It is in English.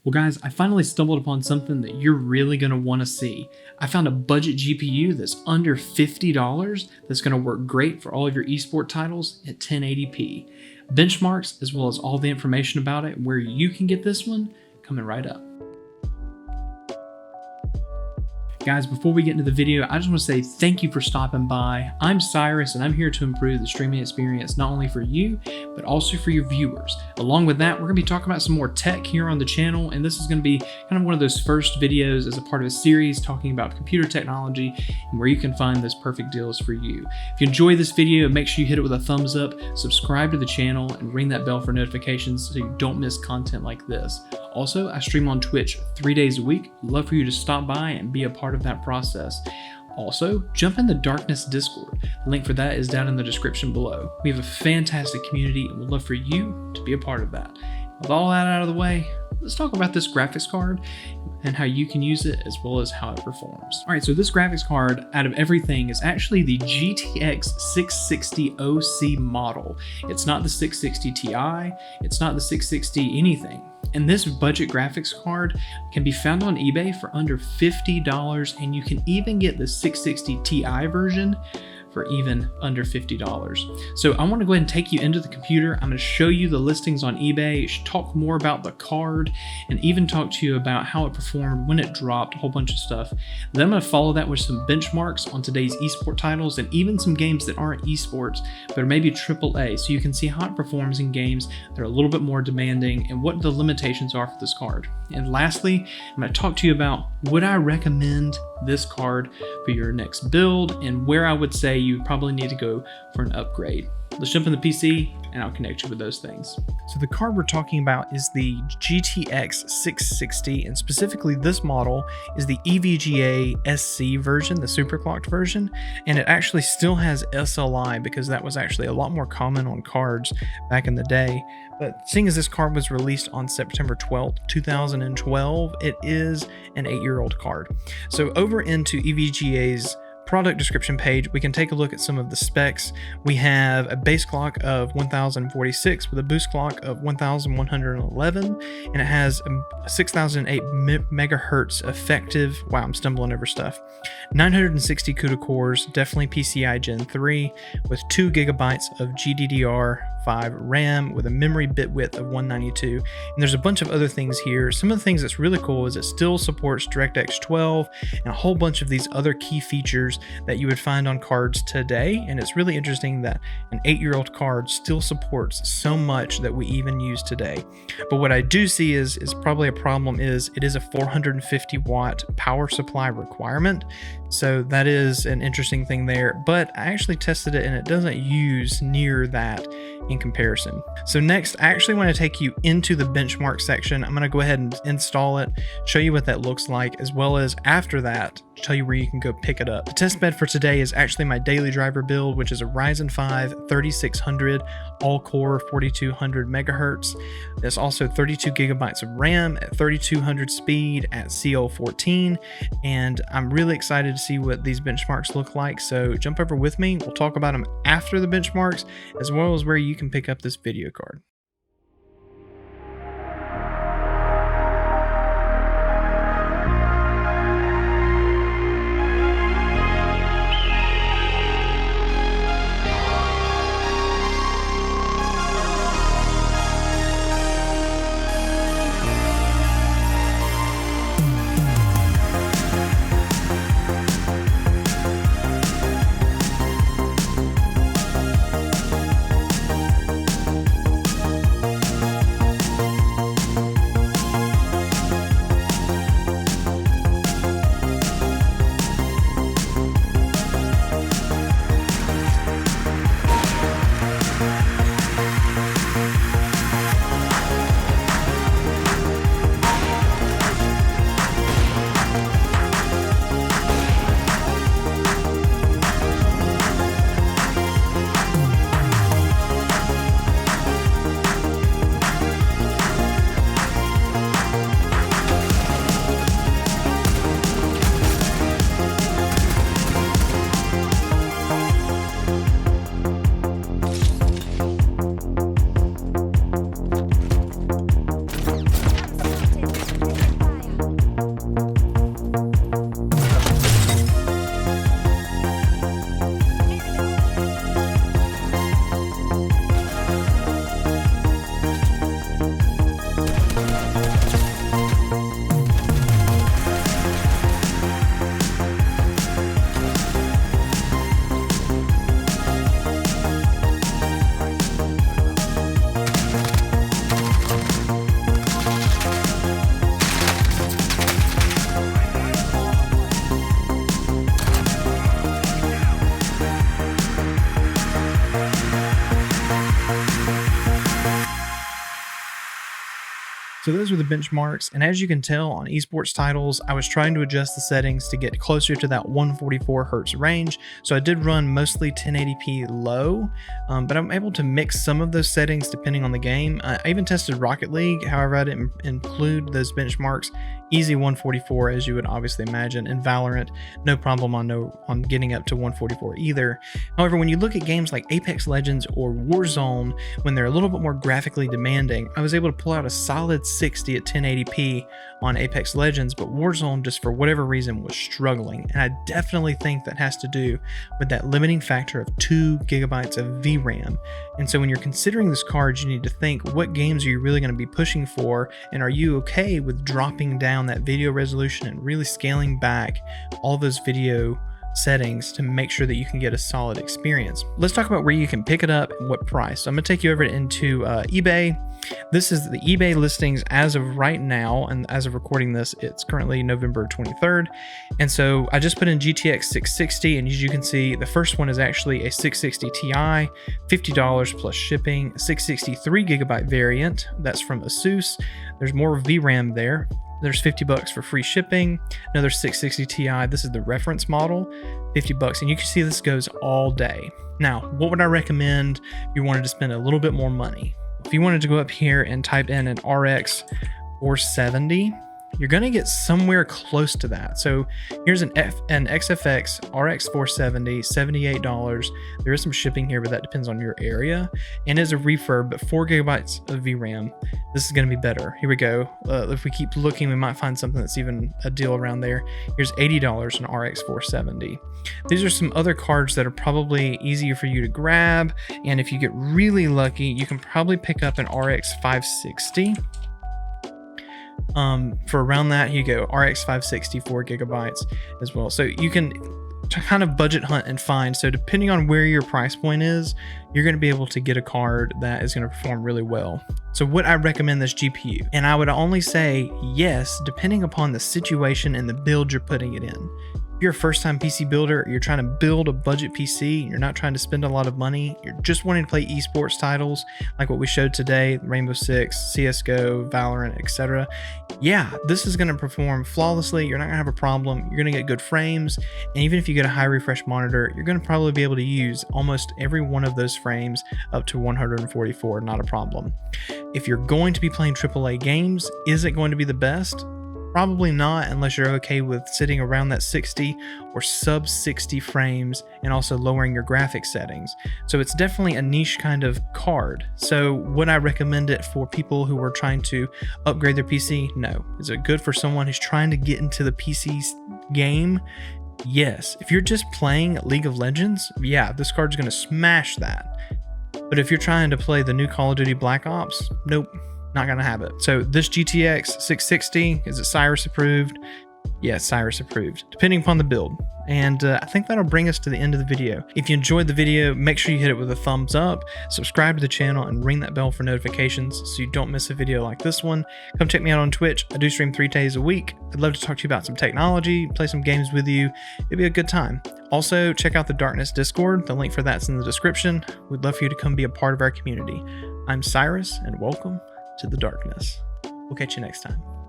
Well guys, I finally stumbled upon something that you're really going to want to see. I found a budget GPU that's under $50 that's going to work great for all of your esport titles at 1080p. Benchmarks as well as all the information about it, where you can get this one, coming right up. Guys, before we get into the video, I just want to say thank you for stopping by. I'm Cyrus, and I'm here to improve the streaming experience not only for you, but also for your viewers. Along with that, we're going to be talking about some more tech here on the channel, and this is going to be kind of one of those first videos as a part of a series talking about computer technology and where you can find those perfect deals for you. If you enjoy this video, make sure you hit it with a thumbs up, subscribe to the channel, and ring that bell for notifications so you don't miss content like this. Also, I stream on Twitch 3 days a week. Love for you to stop by and be a part of that process. Also, jump in the Darkness Discord. The link for that is down in the description below. We have a fantastic community and would love for you to be a part of that. With all that out of the way, let's talk about this graphics card and how you can use it as well as how it performs. All right, so this graphics card out of everything is actually the GTX 660 OC model. It's not the 660 Ti, it's not the 660 anything. And this budget graphics card can be found on eBay for under $50, and you can even get the 660 Ti version for even under $50. So I want to go ahead and take you into the computer. I'm going to show you the listings on eBay, talk more about the card, and even talk to you about how it performed when it dropped, a whole bunch of stuff. Then I'm going to follow that with some benchmarks on today's esport titles and even some games that aren't esports, but are maybe AAA, so you can see how it performs in games that are a little bit more demanding and what the limitations are for this card. And lastly, I'm going to talk to you about would I recommend this card for your next build and where I would say you probably need to go for an upgrade. Let's jump in the PC and I'll connect you with those things. So the card we're talking about is the GTX 660, and specifically this model is the EVGA SC version, the superclocked version, and it actually still has SLI because that was actually a lot more common on cards back in the day. But seeing as this card was released on September 12th, 2012, it is an 8-year-old card. So over into EVGA's product description page, we can take a look at some of the specs. We have a base clock of 1046 with a boost clock of 1111, and it has a 6008 megahertz effective. Wow, I'm stumbling over stuff. 960 CUDA cores, definitely PCI Gen 3, with 2 gigabytes of GDDR5 RAM with a memory bit width of 192. And there's a bunch of other things here. Some of the things that's really cool is it still supports DirectX 12 and a whole bunch of these other key features that you would find on cards today. And it's really interesting that an 8-year-old card still supports so much that we even use today. But what I do see is probably a problem is it is a 450 watt power supply requirement. So that is an interesting thing there, but I actually tested it and it doesn't use near that in comparison. So next, I actually want to take you into the benchmark section. I'm going to go ahead and install it, show you what that looks like, as well as after that, tell you where you can go pick it up. The test bed for today is actually my daily driver build, which is a Ryzen 5 3600 all-core 4200 megahertz. There's also 32 gigabytes of RAM at 3200 speed at CL14, and I'm really excited to see what these benchmarks look like. So jump over with me. We'll talk about them after the benchmarks, as well as where you can pick up this video card. So those were the benchmarks, and as you can tell on esports titles, I was trying to adjust the settings to get closer to that 144 hertz range. So I did run mostly 1080p low, but I'm able to mix some of those settings depending on the game. I even tested Rocket League, however I didn't include those benchmarks. Easy 144, as you would obviously imagine, and Valorant, no problem on getting up to 144 either. However, when you look at games like Apex Legends or Warzone, when they're a little bit more graphically demanding, I was able to pull out a solid 60 at 1080p on Apex Legends, but Warzone, just for whatever reason, was struggling. And I definitely think that has to do with that limiting factor of 2 gigabytes of VRAM. And so when you're considering this card, you need to think, what games are you really going to be pushing for, and are you okay with dropping down that video resolution and really scaling back all those video settings to make sure that you can get a solid experience? Let's talk about where you can pick it up and what price. So I'm going to take you over into eBay. This is the eBay listings as of right now, and as of recording this, it's currently November 23rd. And so I just put in GTX 660, and as you can see, the first one is actually a 660 Ti, $50 plus shipping, 663 gigabyte variant. That's from Asus. There's more VRAM there. There's $50 for free shipping. Another 660 Ti. This is the reference model, $50, and you can see this goes all day. Now, what would I recommend if you wanted to spend a little bit more money? If you wanted to go up here and type in an RX 470, you're going to get somewhere close to that. So here's an XFX RX 470, $78. There is some shipping here, but that depends on your area. And as a refurb, but 4 gigabytes of VRAM, this is going to be better. Here we go. If we keep looking, we might find something that's even a deal around there. Here's $80 in RX 470. These are some other cards that are probably easier for you to grab. And if you get really lucky, you can probably pick up an RX 560. For around that, you go RX 560, 4 gigabytes as well. So you can kind of budget hunt and find. So depending on where your price point is, you're going to be able to get a card that is going to perform really well. So would I recommend this GPU? And I would only say yes, depending upon the situation and the build you're putting it in. If you're a first-time PC builder, you're trying to build a budget PC, you're not trying to spend a lot of money, you're just wanting to play esports titles like what we showed today, Rainbow Six, CSGO, Valorant, etc. Yeah, this is going to perform flawlessly. You're not going to have a problem. You're going to get good frames, and even if you get a high refresh monitor, you're going to probably be able to use almost every one of those frames up to 144, not a problem. If you're going to be playing AAA games, is it going to be the best? Probably not, unless you're okay with sitting around that 60 or sub 60 frames and also lowering your graphics settings. So it's definitely a niche kind of card. So would I recommend it for people who are trying to upgrade their PC? No. Is it good for someone who's trying to get into the PC game? Yes. If you're just playing League of Legends, yeah, this card's going to smash that. But if you're trying to play the new Call of Duty Black Ops, nope. Not gonna have it. So this GTX 660, is it Cyrus approved? Yeah, Cyrus approved, depending upon the build. And I think that'll bring us to the end of the video. If you enjoyed the video, make sure you hit it with a thumbs up, subscribe to the channel, and ring that bell for notifications so you don't miss a video like this one. Come check me out on Twitch. I do stream 3 days a week. I'd love to talk to you about some technology, play some games with you. It'd be a good time. Also, check out the Darkness Discord. The link for that's in the description. We'd love for you to come be a part of our community. I'm Cyrus, and welcome to the darkness. We'll catch you next time.